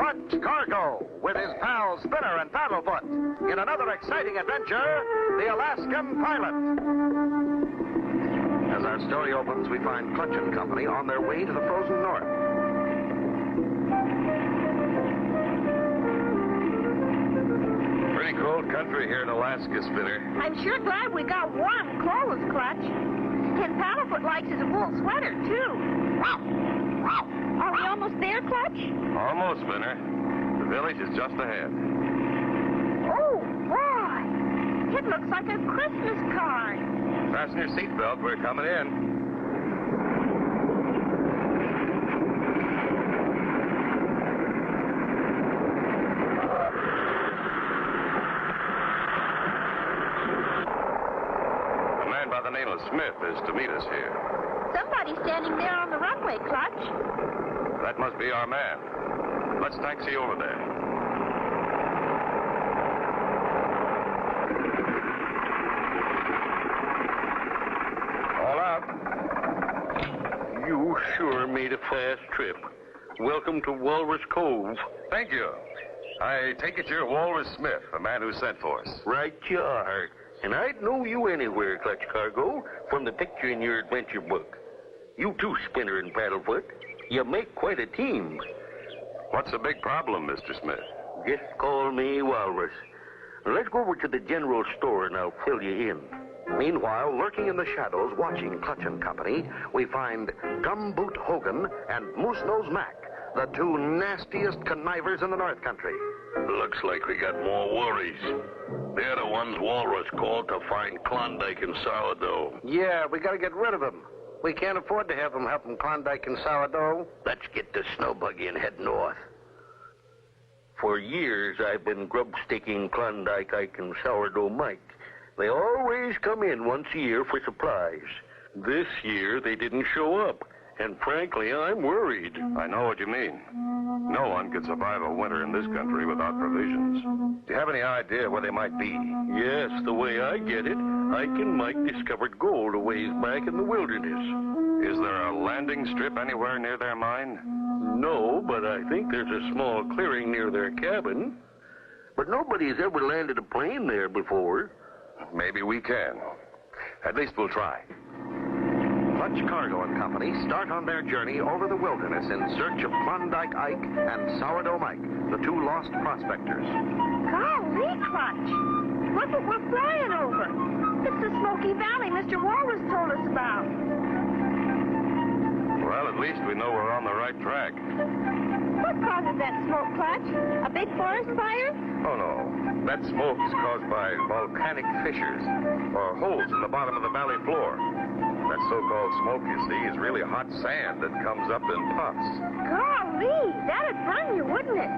Clutch Cargo with his pals Spinner and Paddlefoot in another exciting adventure, the Alaskan Pilot. As our story opens, we find Clutch and Company on their way to the frozen north. Pretty cold country here in Alaska, Spinner. I'm sure glad we got warm clothes, Clutch. And Paddlefoot likes his wool sweater, too. Are we almost there, Clutch? Almost, Spinner. The village is just ahead. Oh, boy. It looks like a Christmas card. Fasten your seatbelt. We're coming in. A man by the name of Smith is to meet us here. Somebody's standing there on the runway, Clutch. That must be our man. Let's taxi over there. All out. You sure made a fast trip. Welcome to Walrus Cove. Thank you. I take it you're Walrus Smith, the man who sent for us. Right you are. And I'd know you anywhere, Clutch Cargo, from the picture in your adventure book. You too, Spinner and Paddlefoot. You make quite a team. What's the big problem, Mr. Smith? Just call me Walrus. Let's go over to the general store and I'll fill you in. Meanwhile, lurking in the shadows, watching Clutch and Company, we find Gumboot Hogan and Moose Nose Mac, the two nastiest connivers in the North Country. Looks like we got more worries. They're the ones Walrus called to find Klondike and Sourdough. Yeah, we gotta get rid of them. We can't afford to have them helping Klondike and Sourdough. Let's get the snow buggy and head north. For years, I've been grub-sticking Klondike Ike and Sourdough Mike. They always come in once a year for supplies. This year, they didn't show up. And frankly, I'm worried. I know what you mean. No one could survive a winter in this country without provisions. Do you have any idea where they might be? Yes, the way I get it, Ike and Mike discovered gold a ways back in the wilderness. Is there a landing strip anywhere near their mine? No, but I think there's a small clearing near their cabin. But nobody's ever landed a plane there before. Maybe we can. At least we'll try. Clutch Cargo and Company start on their journey over the wilderness in search of Klondike Ike and Sourdough Mike, the two lost prospectors. Golly, Clutch. Look what we're flying over. It's the Smoky Valley Mr. Walrus told us about. Well, at least we know we're on the right track. What causes that smoke, Clutch? A big forest fire? Oh, no. That smoke is caused by volcanic fissures, or holes in the bottom of the valley floor. That so-called smoke, you see, is really hot sand that comes up in puffs. Golly, that'd burn you, wouldn't it?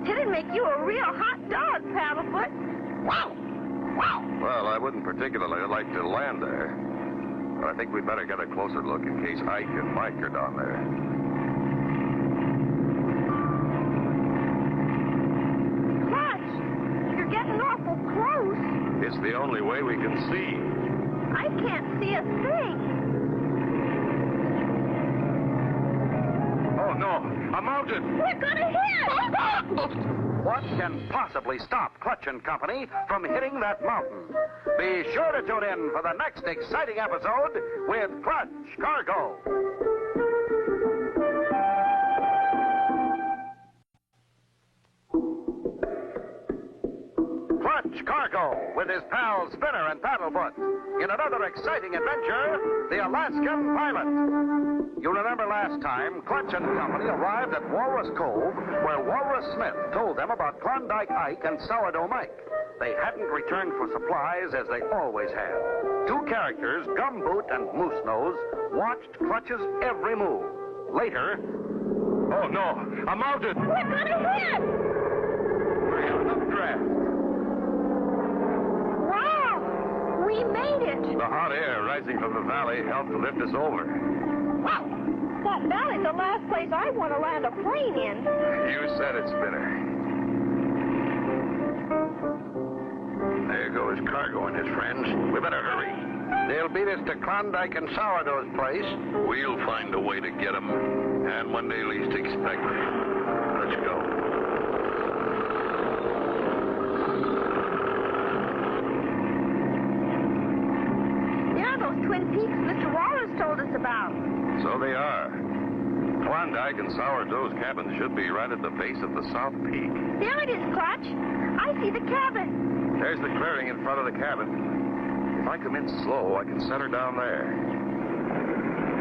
It'd make you a real hot dog, Paddlefoot. Wow! Wow! Well, I wouldn't particularly like to land there. But I think we'd better get a closer look in case Ike and Mike are down there. Clutch, you're getting awful close. It's the only way we can see. I can't see a thing. Oh, no. A mountain! We're gonna hit! What can possibly stop Clutch and Company from hitting that mountain? Be sure to tune in for the next exciting episode with Clutch Cargo. Clutch Cargo with his pals Spinner and Paddlefoot in another exciting adventure, the Alaskan Pilot. You remember last time, Clutch and Company arrived at Walrus Cove, where Walrus Smith told them about Klondike Ike and Sourdough Mike. They hadn't returned for supplies as they always had. Two characters, Gumboot and Moose Nose, watched Clutch's every move. Later... Oh, no. A mountain! We're gonna hit! We're in an updraft. Wow! We made it! The hot air rising from the valley helped to lift us over. Wow! That valley's the last place I want to land a plane in. You said it, Spinner. There goes Cargo and his friends. We better hurry. They'll beat us to Klondike and Sourdough's place. We'll find a way to get them. And when they least expect it. Let's go. are. Klondike and Sourdough's cabins should be right at the base of the South Peak. There it is, Clutch. I see the cabin. There's the clearing in front of the cabin. If I come in slow, I can set her down there.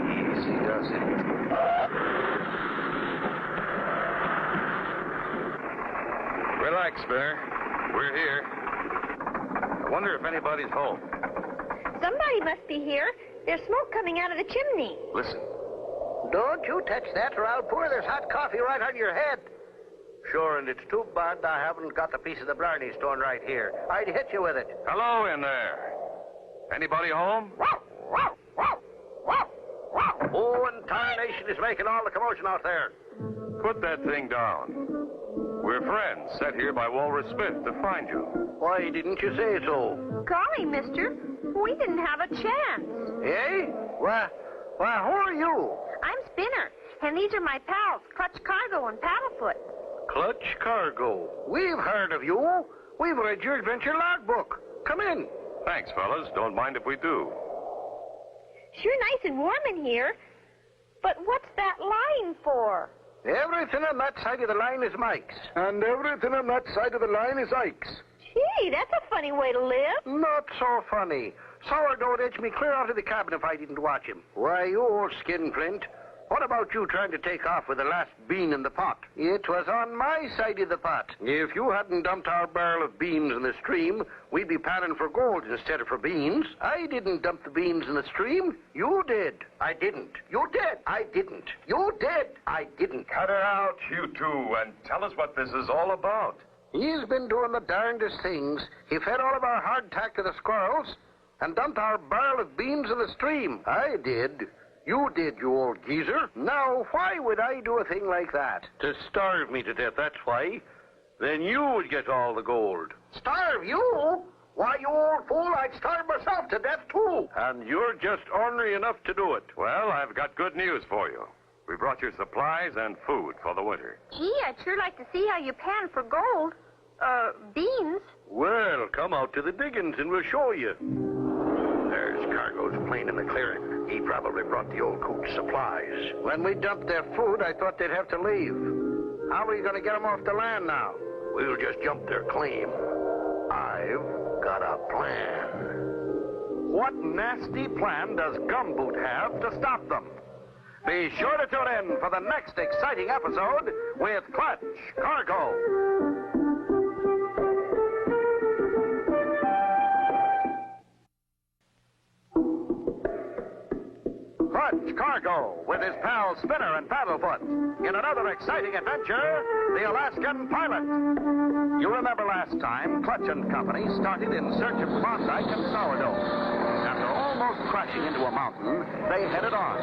Easy does it. Relax, Spinner. We're here. I wonder if anybody's home. Somebody must be here. There's smoke coming out of the chimney. Listen. Don't you touch that or I'll pour this hot coffee right on your head. Sure, and it's too bad I haven't got the piece of the Blarney stone right here. I'd hit you with it. Hello in there. Anybody home? Who in tarnation is making all the commotion out there? Put that thing down. We're friends, sent here by Walrus Smith to find you. Why didn't you say so? Golly, mister. We didn't have a chance. Eh? Why, who are you? I'm Spinner, and these are my pals, Clutch Cargo and Paddlefoot. Clutch Cargo. We've heard of you. We've read your adventure logbook. Come in. Thanks, fellas. Don't mind if we do. Sure nice and warm in here. But what's that line for? Everything on that side of the line is Mike's. And everything on that side of the line is Ike's. Gee, that's a funny way to live. Not so funny. Sourdough'd edge me clear out of the cabin if I didn't watch him. Why, you old skinflint. What about you trying to take off with the last bean in the pot? It was on my side of the pot. If you hadn't dumped our barrel of beans in the stream, we'd be panning for gold instead of for beans. I didn't dump the beans in the stream. You did. I didn't. You did. I didn't. You did. I didn't. Cut her out, you two, and tell us what this is all about. He's been doing the darndest things. He fed all of our hardtack to the squirrels and dumped our barrel of beans in the stream. I did. You did, you old geezer. Now, why would I do a thing like that? To starve me to death, that's why. Then you would get all the gold. Starve you? Why, you old fool, I'd starve myself to death, too. And you're just ornery enough to do it. Well, I've got good news for you. We brought you supplies and food for the winter. Gee, I'd sure like to see how you pan for gold. Beans. Well, come out to the diggings and we'll show you. There's Cargo's plane in the clearing. He probably brought the old coot's supplies. When we dumped their food, I thought they'd have to leave. How are you going to get them off the land now? We'll just jump their claim. I've got a plan. What nasty plan does Gumboot have to stop them? Be sure to tune in for the next exciting episode with Clutch Cargo. Clutch Cargo with his pals Spinner and Paddlefoot in another exciting adventure, the Alaskan Pilot. You remember last time, Clutch and Company started in search of Klondike and Sourdough. After almost crashing into a mountain, they headed on.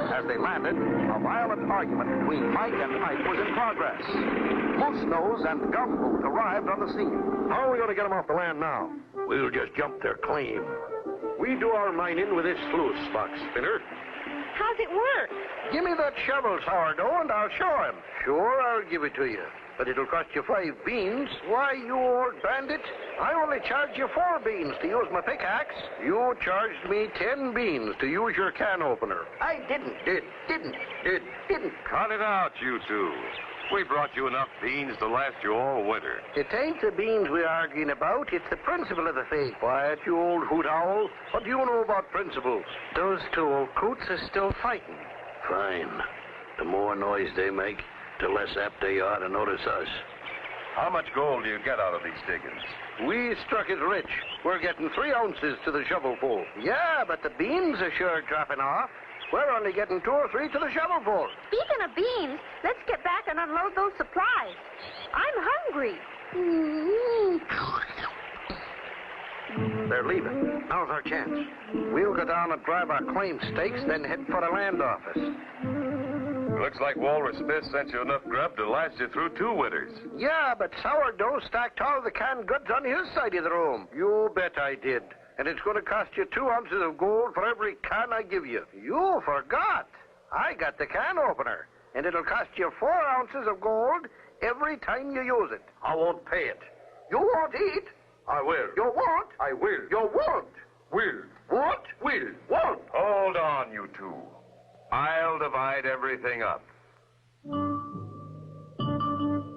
As they landed, a violent argument between Mike and Ike was in progress. Moose Nose and Gumboot arrived on the scene. How are we going to get them off the land now? We'll just jump their claim. We do our mining with this sluice box, Spinner. How's it work? Give me that shovel, Sourdough, and I'll show him. Sure, I'll give it to you. But it'll cost you 5 beans. Why, you old bandit? I only charged you 4 beans to use my pickaxe. You charged me 10 beans to use your can opener. I didn't. Didn't. Cut it out, you two. We brought you enough beans to last you all winter. It ain't the beans we're arguing about. It's the principle of the thing. Quiet, you old hoot owl. What do you know about principles? Those 2 old coots are still fighting. Fine. The more noise they make, the less apt they are to notice us. How much gold do you get out of these diggings? We struck it rich. We're getting 3 ounces to the shovelful. Yeah, but the beans are sure dropping off. We're only getting 2 or 3 to the shovelful. Speaking of beans, let's get back and unload those supplies. I'm hungry. They're leaving. Now's our chance. We'll go down and drive our claim stakes, then head for the land office. Looks like Walrus Smith sent you enough grub to last you through 2 winters. Yeah, but Sourdough stacked all the canned goods on his side of the room. You bet I did. And it's going to cost you 2 ounces of gold for every can I give you. You forgot. I got the can opener. And it'll cost you 4 ounces of gold every time you use it. I won't pay it. You won't eat. I will. You won't. I will. You won't. Will. What? Will. Won't. Hold on, you two. I'll divide everything up.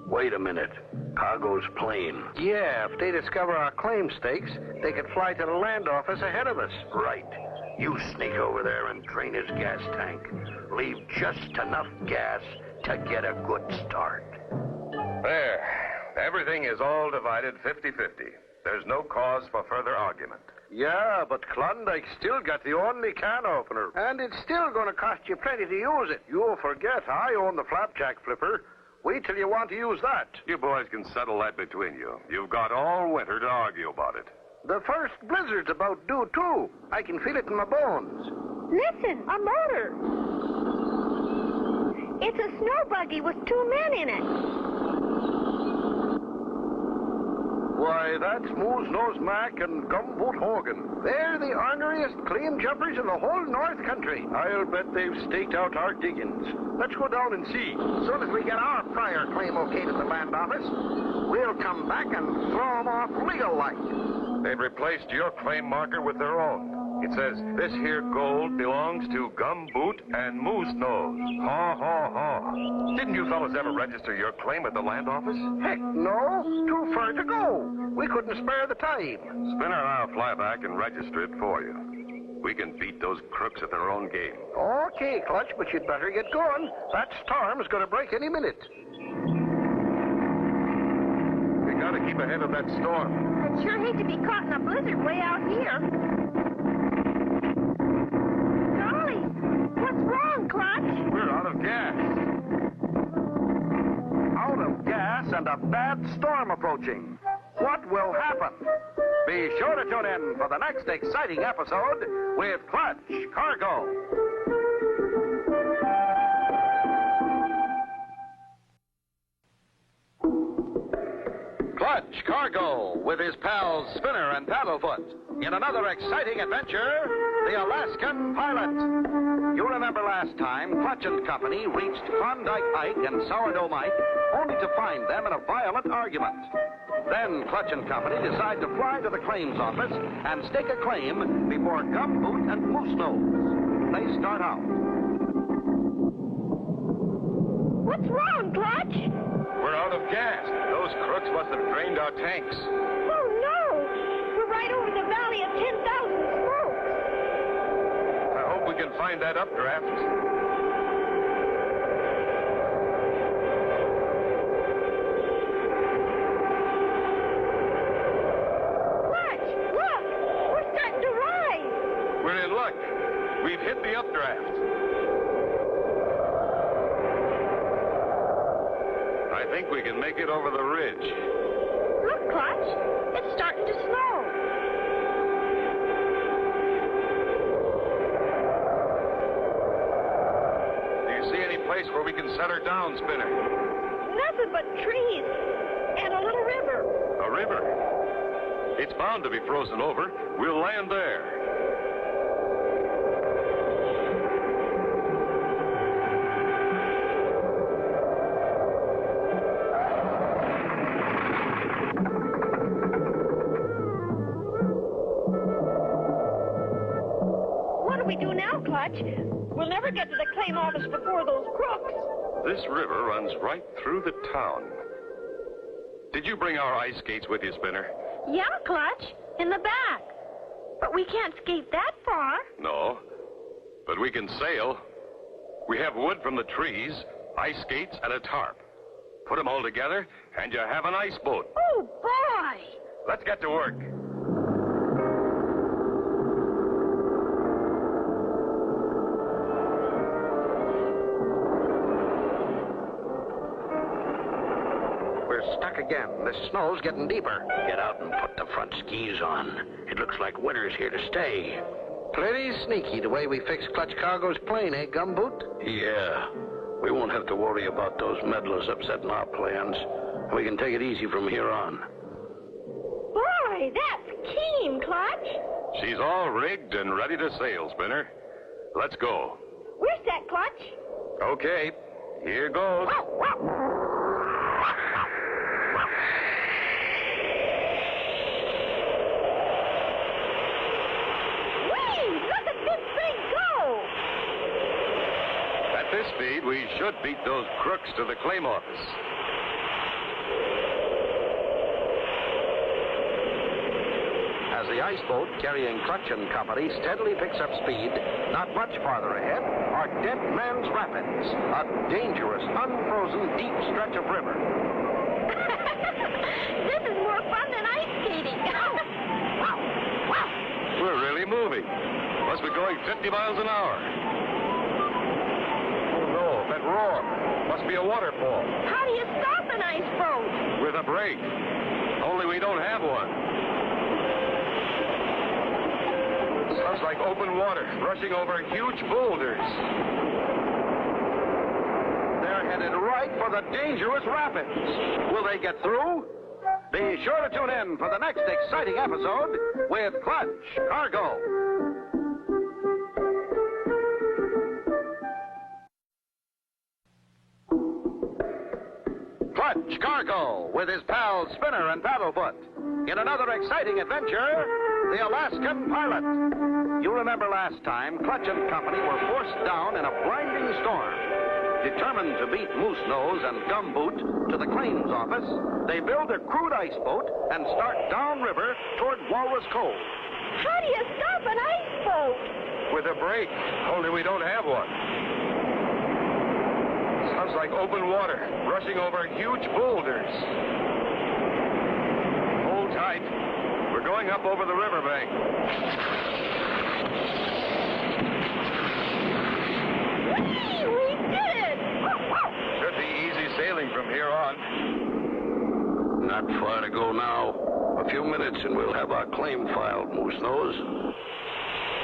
Wait a minute. Cargo's plane. Yeah, if they discover our claim stakes, they could fly to the land office ahead of us. Right. You sneak over there and drain his gas tank. Leave just enough gas to get a good start. There. Everything is all divided 50-50. There's no cause for further argument. Yeah, but Klondike's still got the only can opener. And it's still going to cost you plenty to use it. You'll forget I own the flapjack flipper. Wait till you want to use that. You boys can settle that between you. You've got all winter to argue about it. The first blizzard's about due, too. I can feel it in my bones. Listen, a motor. It's a snow buggy with 2 men in it. Why, that's Moose-Nose Mac and Gumboot Hogan. They're the orneriest claim jumpers in the whole North Country. I'll bet they've staked out our diggings. Let's go down and see. As soon as we get our prior claim okayed at the land office, we'll come back and throw them off legal-like. They've replaced your claim marker with their own. It says, this here gold belongs to Gumboot and Moose Nose. Ha, ha, ha. Didn't you fellas ever register your claim at the land office? Heck no. Too far to go. We couldn't spare the time. Spinner and I'll fly back and register it for you. We can beat those crooks at their own game. Okay, Clutch, but you'd better get going. That storm's going to break any minute. We gotta keep ahead of that storm. I'd sure hate to be caught in a blizzard way out here. Golly, what's wrong, Clutch? We're out of gas. Out of gas and a bad storm approaching. What will happen? Be sure to tune in for the next exciting episode with Clutch Cargo. Clutch Cargo with his pals Spinner and Paddlefoot in another exciting adventure, the Alaskan Pilot. You remember last time Clutch and Company reached Klondike Ike and Sourdough Mike only to find them in a violent argument. Then Clutch and Company decide to fly to the claims office and stake a claim before Gumboot and Moose Nose. They start out. What's wrong, Clutch? We're out of gas. Those crooks must have drained our tanks. Oh, no! We're right over the valley of 10,000 smokes. I hope we can find that updraft. Clutch, look! We're starting to rise. We're in luck. We've hit the updraft. I think we can make it over the ridge. Look, Clutch, it's starting to snow. Do you see any place where we can set her down, Spinner? Nothing but trees and a little river. A river? It's bound to be frozen over. We'll land there. We'll never get to the claim office before those crooks. This river runs right through the town. Did you bring our ice skates with you, Spinner? Yeah, Clutch, in the back. But we can't skate that far. No, but we can sail. We have wood from the trees, ice skates, and a tarp. Put them all together, and you have an ice boat. Oh, boy! Let's get to work. Stuck again. The snow's getting deeper. Get out and put the front skis on. It looks like winter's here to stay. Plenty sneaky the way we fixed Clutch Cargo's plane, eh, Gumboot? Yeah. We won't have to worry about those meddlers upsetting our plans. We can take it easy from here on. Boy, that's keen, Clutch. She's all rigged and ready to sail, Spinner. Let's go. We're set, Clutch. Okay, here goes. speed, we should beat those crooks to the claim office. As the ice boat carrying Clutch and Company steadily picks up speed, not much farther ahead are Dead Man's Rapids, a dangerous, unfrozen, deep stretch of river. This is more fun than ice skating. We're really moving. Must be going 50 miles an hour. Oh, no, that roar. Must be a waterfall. How do you stop an ice boat? With a brake. Only we don't have one. Sounds like open water, rushing over huge boulders. They're headed right for the dangerous rapids. Will they get through? Be sure to tune in for the next exciting episode with Clutch Cargo. Clutch Cargo with his pals Spinner and Paddlefoot. In another exciting adventure, the Alaskan pilot. You remember last time, Clutch and Company were forced down in a blinding storm. Determined to beat Moose Nose and Gumboot to the claims office, they build a crude ice boat and start downriver toward Walrus Cove. How do you stop an ice boat? With a brake. Only we don't have one. Sounds like open water, rushing over huge boulders. Hold tight. We're going up over the riverbank. We did it! Should be easy sailing from here on. Not far to go now. A few minutes and we'll have our claim filed, Moose Nose.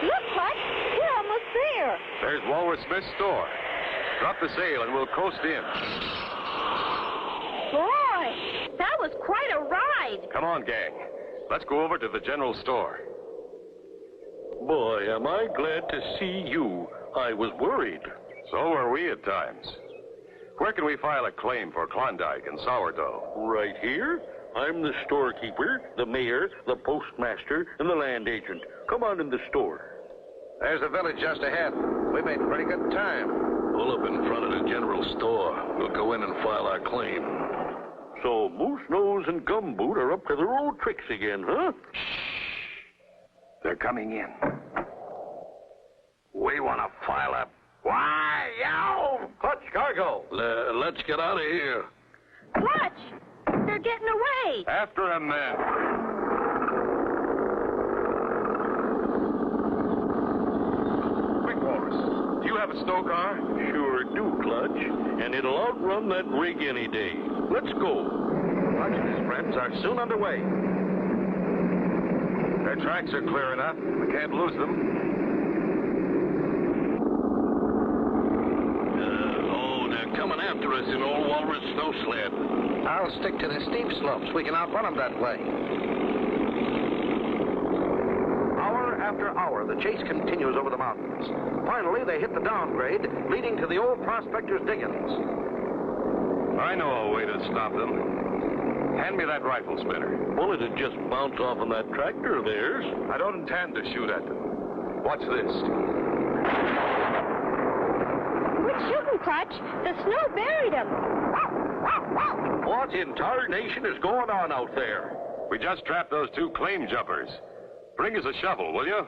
Look, Clutch, we're almost there. There's Walrus Smith's store. Drop the sail and we'll coast in. Boy, that was quite a ride. Come on, gang. Let's go over to the general store. Boy, am I glad to see you. I was worried. So were we at times. Where can we file a claim for Klondike and sourdough? Right here? I'm the storekeeper, the mayor, the postmaster, and the land agent. Come on in the store. There's the village just ahead. We made pretty good time. Pull up in front of the general store. We'll go in and file our claim. So Moose Nose and Gumboot are up to their old tricks again, huh? Shh. They're coming in. We want to file a... Why, yow! Clutch Cargo. Let's get out of here. Clutch, they're getting away. After him, men. Quick, Walrus. Do you have a snow car? Sure do, Clutch. And it'll outrun that rig any day. Let's go. Clutch and his friends are soon underway. Their tracks are clear enough. We can't lose them. They're coming after us in old Walrus snow sled. I'll stick to the steep slopes. We can outrun them that way. Hour after hour, the chase continues over the mountains. Finally, they hit the downgrade, leading to the old prospectors' diggings. I know a way to stop them. Hand me that rifle, Spinner. Well, it'd just bounce off on that tractor of theirs. I don't intend to shoot at them. Watch this. Quit shooting, Clutch. The snow buried them. What in tarnation is going on out there? We just trapped those two claim jumpers. Bring us a shovel, will you?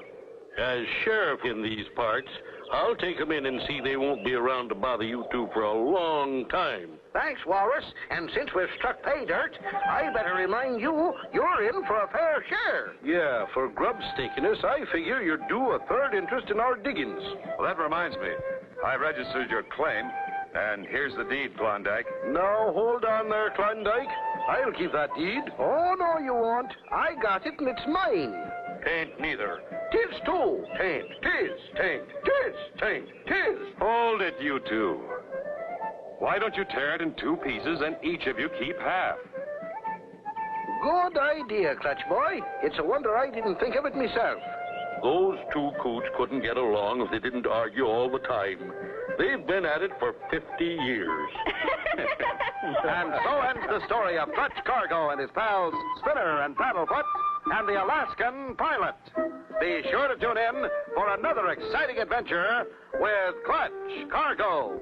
As sheriff in these parts, I'll take them in and see they won't be around to bother you two for a long time. Thanks, Walrus. And since we've struck pay dirt, I better remind you, you're in for a fair share. Yeah, for grub stinkiness, I figure you're due a third interest in our diggings. Well, that reminds me. I registered your claim, and here's the deed, Klondike. Now, hold on there, Klondike. I'll keep that deed. Oh, no, you won't. I got it, and it's mine. Tain't neither. Tis too. Tain't. Tis. Tain't. Tis. Tain't. Tis. Hold it, you two. Why don't you tear it in two pieces and each of you keep half? Good idea, Clutch Boy. It's a wonder I didn't think of it myself. Those two coots couldn't get along if they didn't argue all the time. They've been at it for 50 years. And so ends the story of Clutch Cargo and his pals Spinner and Paddlefoot and the Alaskan pilot. Be sure to tune in for another exciting adventure with Clutch Cargo.